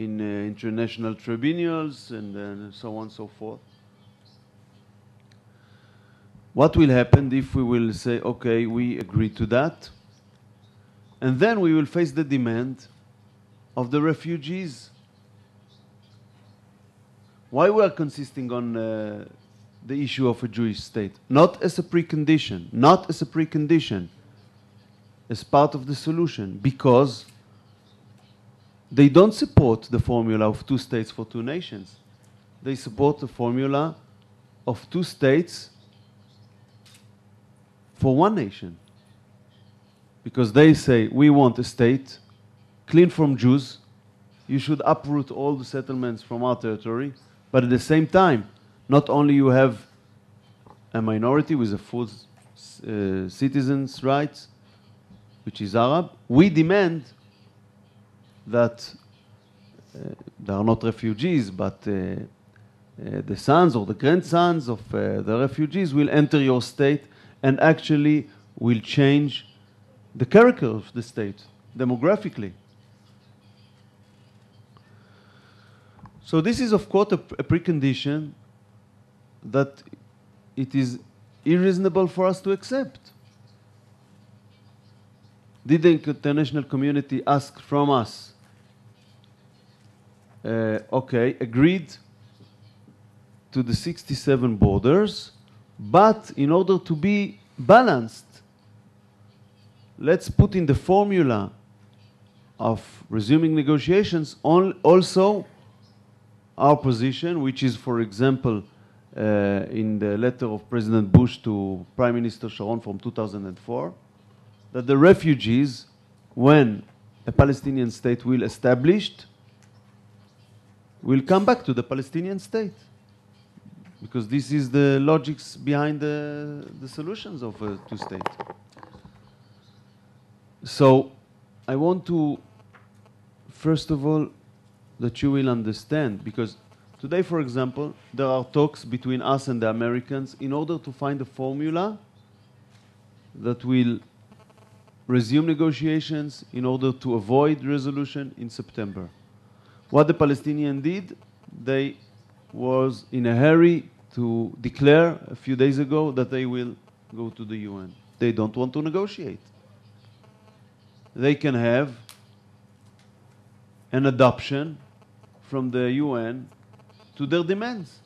in international tribunals and so on and so forth. What will happen if we will say, okay, we agree to that, and then we will face the demand of the refugees? Why we are consisting on the issue of a Jewish state? Not as a precondition, not as a precondition, as part of the solution, because they don't support the formula of two states for two nations. They support the formula of two states for one nation. Because they say, we want a state clean from Jews, you should uproot all the settlements from our territory, but at the same time, not only you have a minority with a full citizens' rights, which is Arab, we demand that they are not refugees, but the sons or the grandsons of the refugees will enter your state and actually will change the character of the state demographically. So this is, of course, a precondition that it is unreasonable for us to accept. Did the international community ask from us, okay, agreed to the 67 borders, but in order to be balanced, let's put in the formula of resuming negotiations also our position, which is, for example, in the letter of President Bush to Prime Minister Sharon from 2004, that the refugees, when a Palestinian state will established, will come back to the Palestinian state. Because this is the logics behind the solutions of a two-state. So I want to, first of all, that you will understand, because today, for example, there are talks between us and the Americans in order to find a formula that will resume negotiations in order to avoid resolution in September. What the Palestinians did, they was in a hurry to declare a few days ago that they will go to the UN. They don't want to negotiate. They can have an adoption from the UN to their demands.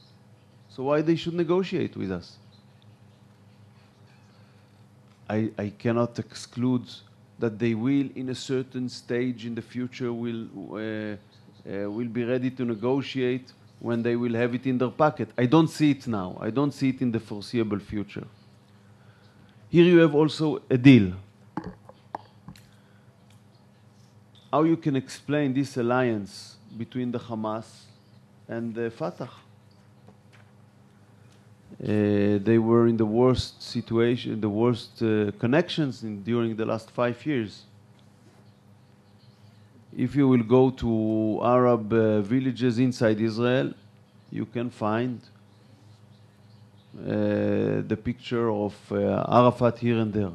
So why they should negotiate with us? I cannot exclude that they will, in a certain stage in the future, will be ready to negotiate when they will have it in their pocket. I don't see it now. I don't see it in the foreseeable future. Here you have also a deal. How you can explain this alliance between the Hamas and the Fatah? They were in the worst situation, the worst connections during the last 5 years. If you will go to Arab villages inside Israel, you can find the picture of Arafat here and there.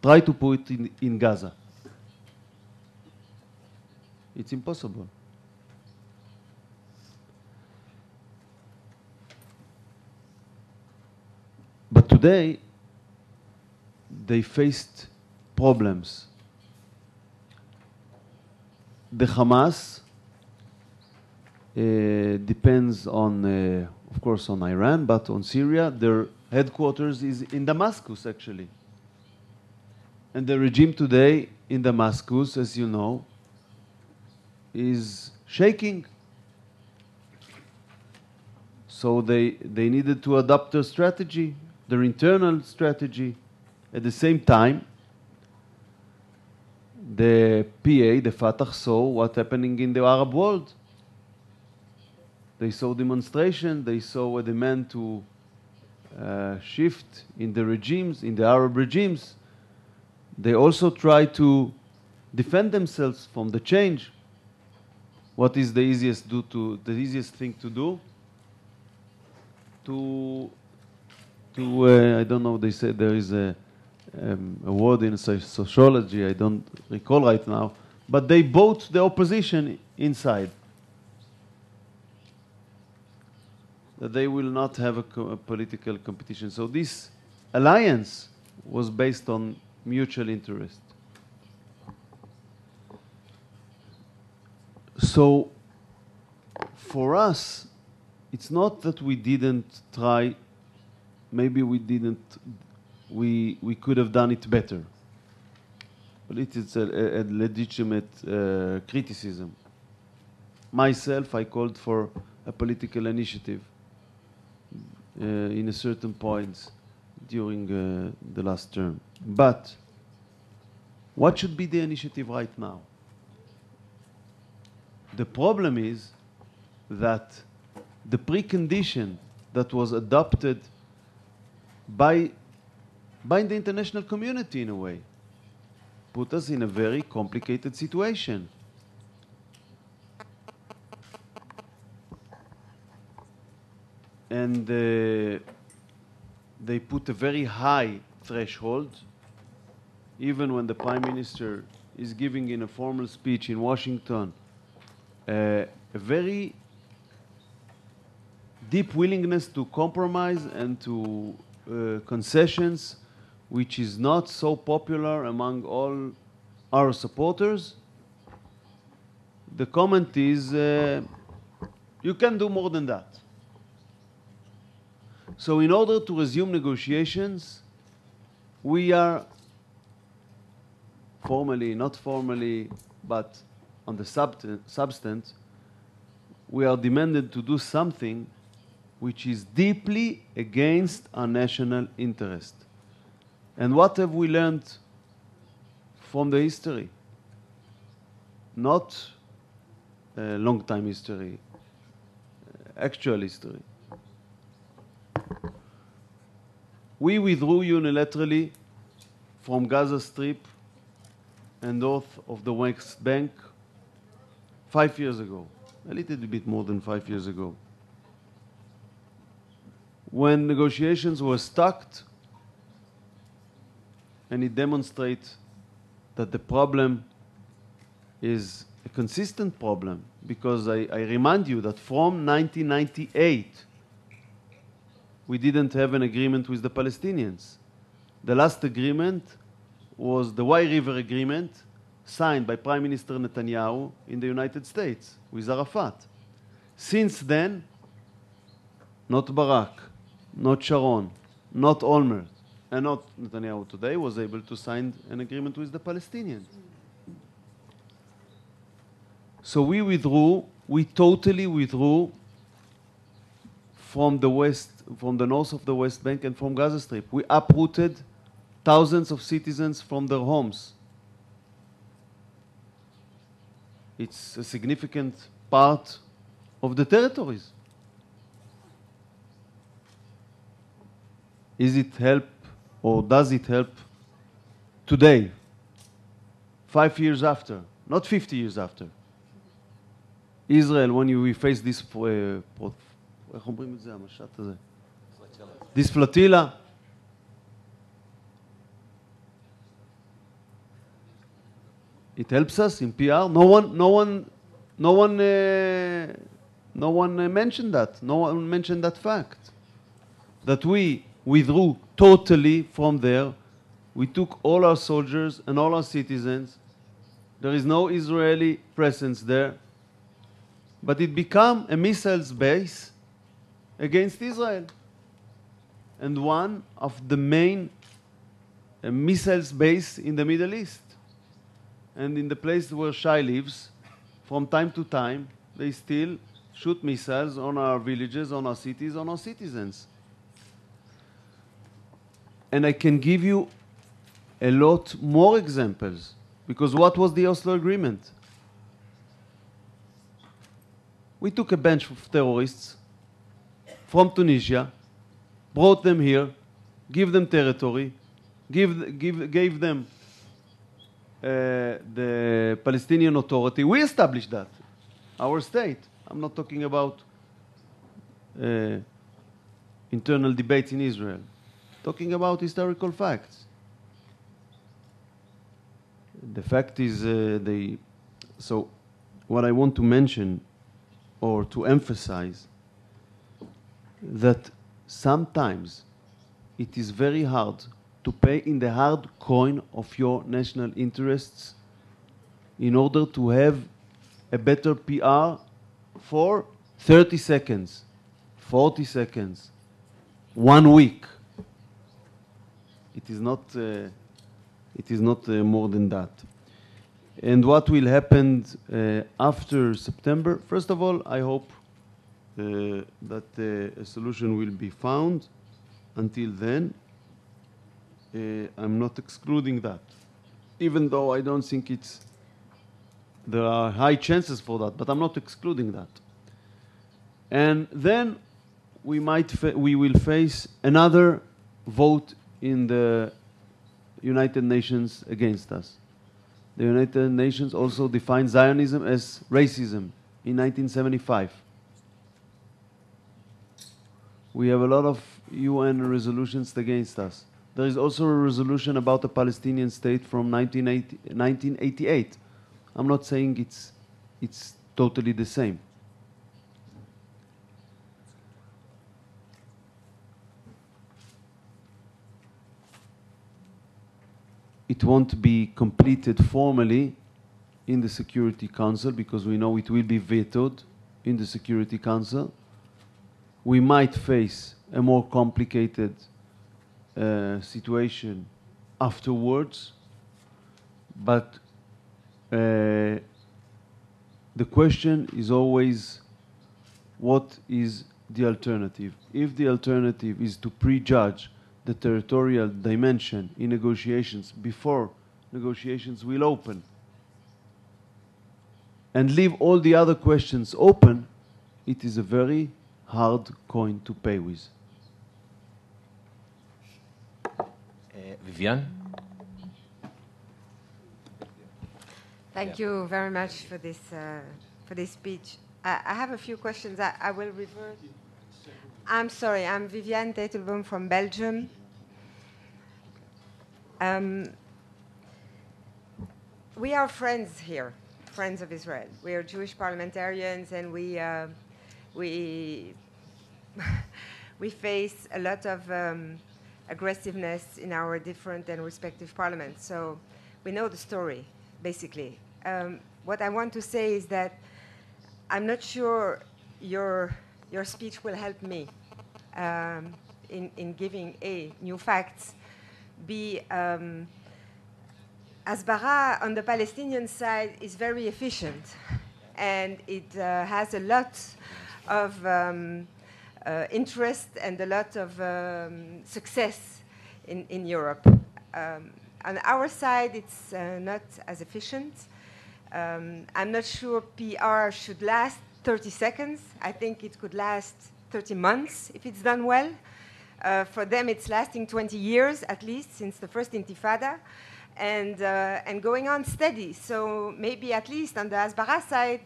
Try to put it in Gaza. It's impossible. But today, they faced problems. The Hamas depends on, of course, on Iran, but on Syria. Their headquarters is in Damascus, actually. And the regime today in Damascus, as you know, is shaking. So they needed to adopt their strategy, their internal strategy. At the same time, the PA, the Fatah, saw what's happening in the Arab world. They saw demonstration, they saw a demand to shift in the regimes, in the Arab regimes. They also try to defend themselves from the change. What is the easiest thing to do? I don't know, they say there is a word in sociology, I don't recall right now, but they bought the opposition inside. That they will not have a political competition. So this alliance was based on mutual interest. So for us, it's not that we didn't try, maybe we didn't, we could have done it better. But it is a legitimate criticism. Myself, I called for a political initiative in a certain point during the last term. But what should be the initiative right now? The problem is that the precondition that was adopted by the international community, in a way, put us in a very complicated situation. And they put a very high threshold, even when the Prime Minister is giving in a formal speech in Washington a very deep willingness to compromise and to concessions, which is not so popular among all our supporters. The comment is, you can do more than that. So in order to resume negotiations, we are formally, not formally, but on the substance, we are demanded to do something which is deeply against our national interest. And what have we learned from the history? Not long time history, actual history. We withdrew unilaterally from Gaza Strip and north of the West Bank 5 years ago, a little bit more than 5 years ago. When negotiations were stuck, and it demonstrates that the problem is a consistent problem, because I remind you that from 1998, we didn't have an agreement with the Palestinians. The last agreement was the Y River Agreement, signed by Prime Minister Netanyahu in the United States with Arafat. Since then, not Barak, not Sharon, not Olmert, and not Netanyahu today was able to sign an agreement with the Palestinians. So we withdrew, we totally withdrew from the west, from the north of the West Bank and from Gaza Strip. We uprooted thousands of citizens from their homes. It's a significant part of the territories. Is it help, or does it help today, 5 years after, not 50 years after? Israel, when we face this, איך אומרים את זה, המשט הזה? This flotilla. It helps us in PR. No one mentioned that. No one mentioned that fact. That we withdrew totally from there. We took all our soldiers and all our citizens. There is no Israeli presence there. But it became a missiles base against Israel. And one of the main missiles base in the Middle East. And in the place where Shai lives, from time to time, they still shoot missiles on our villages, on our cities, on our citizens. And I can give you a lot more examples. Because what was the Oslo Agreement? We took a bunch of terrorists from Tunisia, brought them here, give them territory, gave them the Palestinian Authority. We established that, our state. I'm not talking about internal debates in Israel. Talking about historical facts. The fact is they So what I want to mention or to emphasize that sometimes it is very hard to pay in the hard coin of your national interests in order to have a better PR for 30 seconds, 40 seconds, 1 week. It is not more than that. And what will happen after September? First of all, I hope that a solution will be found. Until then, I'm not excluding that, even though I don't think there are high chances for that, but I'm not excluding that. And then we will face another vote in the United Nations against us. The United Nations also defined Zionism as racism in 1975. We have a lot of UN resolutions against us. There is also a resolution about a Palestinian state from 1988. I'm not saying it's totally the same. It won't be completed formally in the Security Council because we know it will be vetoed in the Security Council. We might face a more complicated situation afterwards, but the question is always, what is the alternative? If the alternative is to prejudge the territorial dimension in negotiations before negotiations will open and leave all the other questions open, it is a very hard coin to pay with. Viviane? Thank you very much for this speech. I have a few questions. I will revert. I'm sorry, I'm Viviane Teitelboom from Belgium. We are friends here, friends of Israel. We are Jewish parliamentarians, and we face a lot of aggressiveness in our different and respective parliaments. So we know the story, basically. What I want to say is that I'm not sure your speech will help me in giving new facts. Hasbara on the Palestinian side is very efficient, and it has a lot of interest and a lot of success in Europe. On our side, it's not as efficient. I'm not sure PR should last 30 seconds. I think it could last 30 months if it's done well. For them, it's lasting 20 years at least since the first Intifada, and going on steady. So maybe at least on the Hasbara side,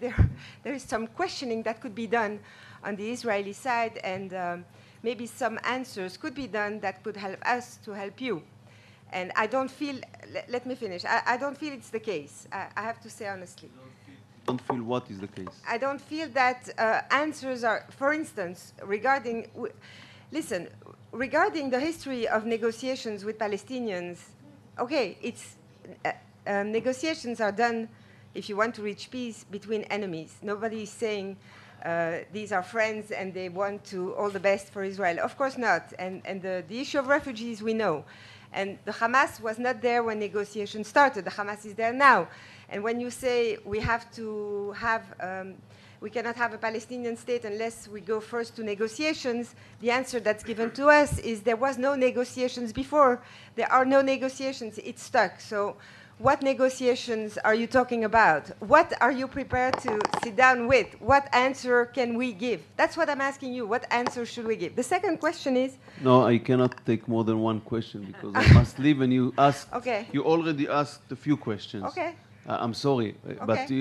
there is some questioning that could be done on the Israeli side, and maybe some answers could be done that could help us to help you. And I don't feel, let me finish, I don't feel it's the case. I have to say honestly. Don't feel what is the case? I don't feel that answers are, for instance, regarding the history of negotiations with Palestinians, okay, negotiations are done if you want to reach peace between enemies. Nobody is saying these are friends and they want to all the best for Israel. Of course not. And the issue of refugees, we know. And the Hamas was not there when negotiations started. The Hamas is there now. And when you say we have to have, we cannot have a Palestinian state unless we go first to negotiations, the answer that's given to us is there was no negotiations before. There are no negotiations. It's stuck. So what negotiations are you talking about? What are you prepared to sit down with? What answer can we give? That's what I'm asking you. What answer should we give? The second question is... No, I cannot take more than one question because I must leave and you asked... Okay. You already asked a few questions. Okay. I'm sorry, okay. But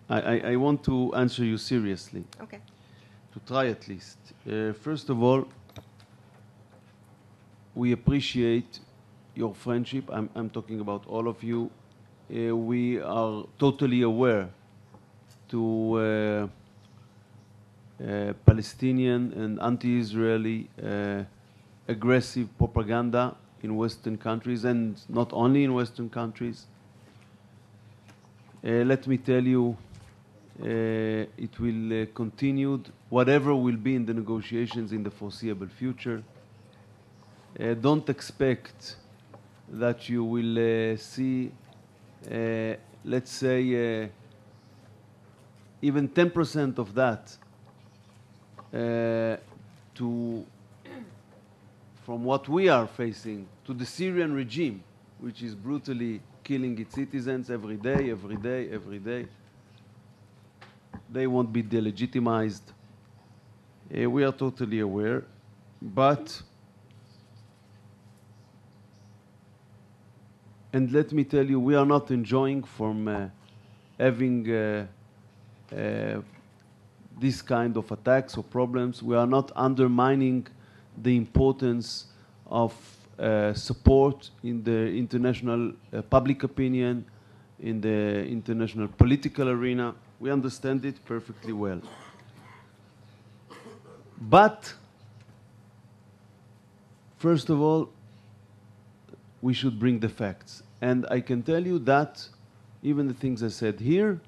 I want to answer you seriously. Okay. To try at least. First of all, we appreciate your friendship. I'm talking about all of you. We are totally aware to Palestinian and anti-Israeli aggressive propaganda in Western countries, and not only in Western countries. Let me tell you, it will continue, whatever will be in the negotiations in the foreseeable future. Don't expect that you will see, let's say, even 10% of that from what we are facing to the Syrian regime, which is brutally killing its citizens every day, every day, every day. They won't be delegitimized. We are totally aware, but, and let me tell you, we are not enjoying from having this kind of attacks or problems. We are not undermining the importance of support in the international public opinion, in the international political arena. We understand it perfectly well. But, first of all, we should bring the facts. And I can tell you that even the things I said here,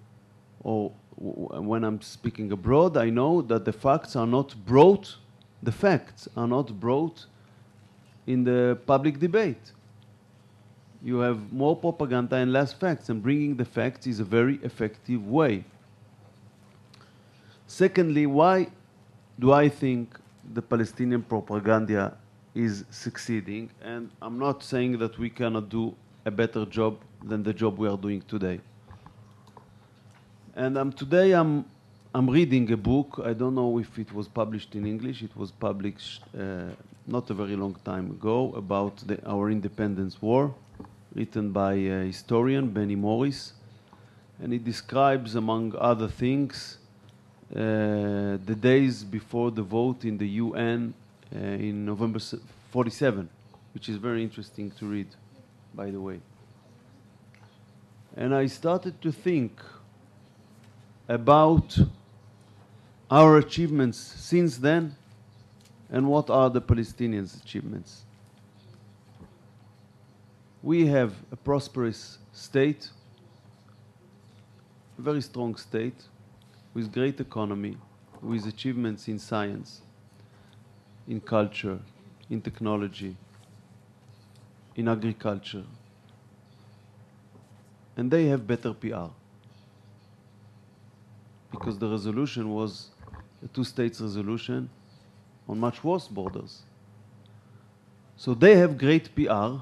or when I'm speaking abroad, I know that the facts are not brought in the public debate. You have more propaganda and less facts, and bringing the facts is a very effective way. Secondly, why do I think the Palestinian propaganda is succeeding? And I'm not saying that we cannot do a better job than the job we are doing today. And today I'm reading a book. I don't know if it was published in English. It was published not a very long time ago about our independence war, written by a historian, Benny Morris. And it describes, among other things, the days before the vote in the UN in November 47, which is very interesting to read, by the way. And I started to think about our achievements since then and what are the Palestinians' achievements. We have a prosperous state, a very strong state, with great economy, with achievements in science, in culture, in technology, in agriculture. And they have better PR, because the resolution was a two-states resolution on much worse borders. So they have great PR,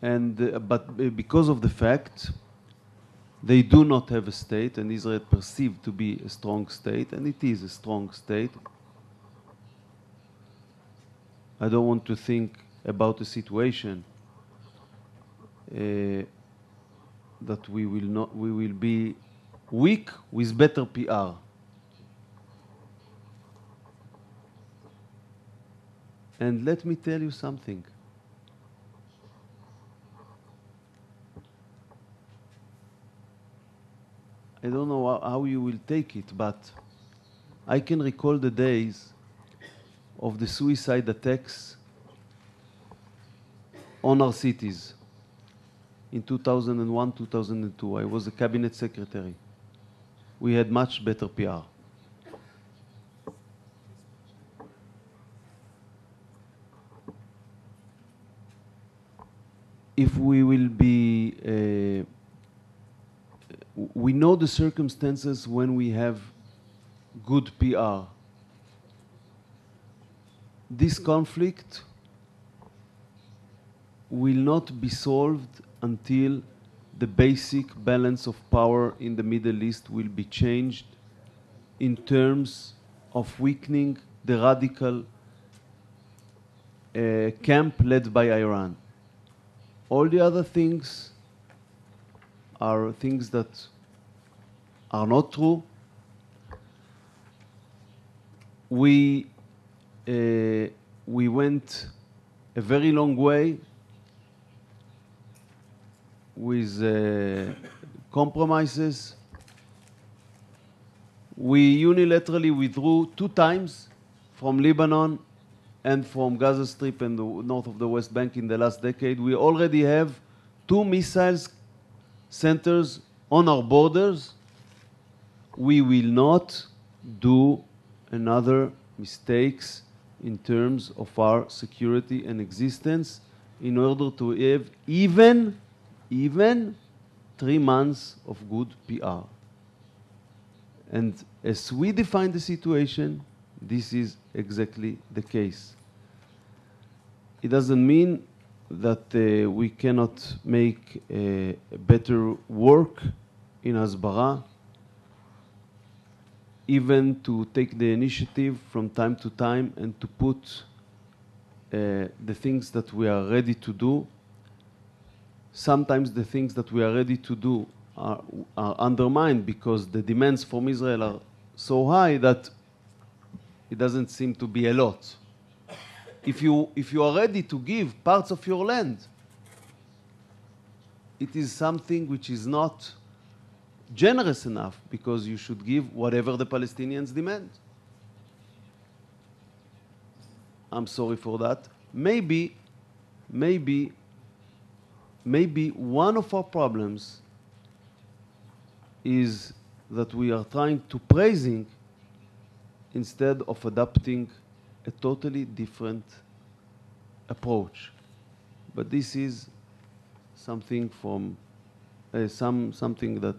and but because of the fact they do not have a state, and Israel perceived to be a strong state, and it is a strong state. I don't want to think about a situation that we will be weak with better PR. And let me tell you something. I don't know how you will take it, but I can recall the days of the suicide attacks on our cities in 2001, 2002. I was a cabinet secretary. We had much better PR. If we will be, we know the circumstances when we have good PR. This conflict will not be solved until the basic balance of power in the Middle East will be changed in terms of weakening the radical camp led by Iran. All the other things are things that are not true. We went a very long way with compromises. We unilaterally withdrew 2 times from Lebanon and from Gaza Strip and the north of the West Bank in the last decade. We already have 2 missiles centers on our borders. We will not do another mistakes in terms of our security and existence in order to have even 3 months of good PR. And as we define the situation, this is exactly the case. It doesn't mean that we cannot make better work in Hasbara, even to take the initiative from time to time and to put the things that we are ready to do. Sometimes the things that we are ready to do are undermined because the demands from Israel are so high that it doesn't seem to be a lot. If you are ready to give parts of your land, it is something which is not generous enough, because you should give whatever the Palestinians demand. I'm sorry for that. Maybe one of our problems is that we are trying to praising instead of adopting a totally different approach. But this is something from something that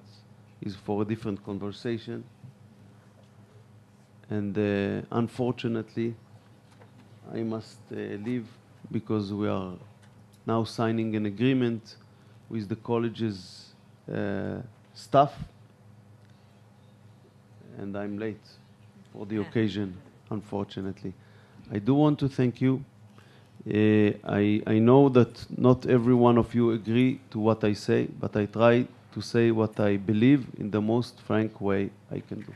is for a different conversation. And unfortunately, I must leave because we are now signing an agreement with the college's staff, and I'm late for the occasion, unfortunately. I do want to thank you. I know that not every one of you agree to what I say, but I try to say what I believe in the most frank way I can do.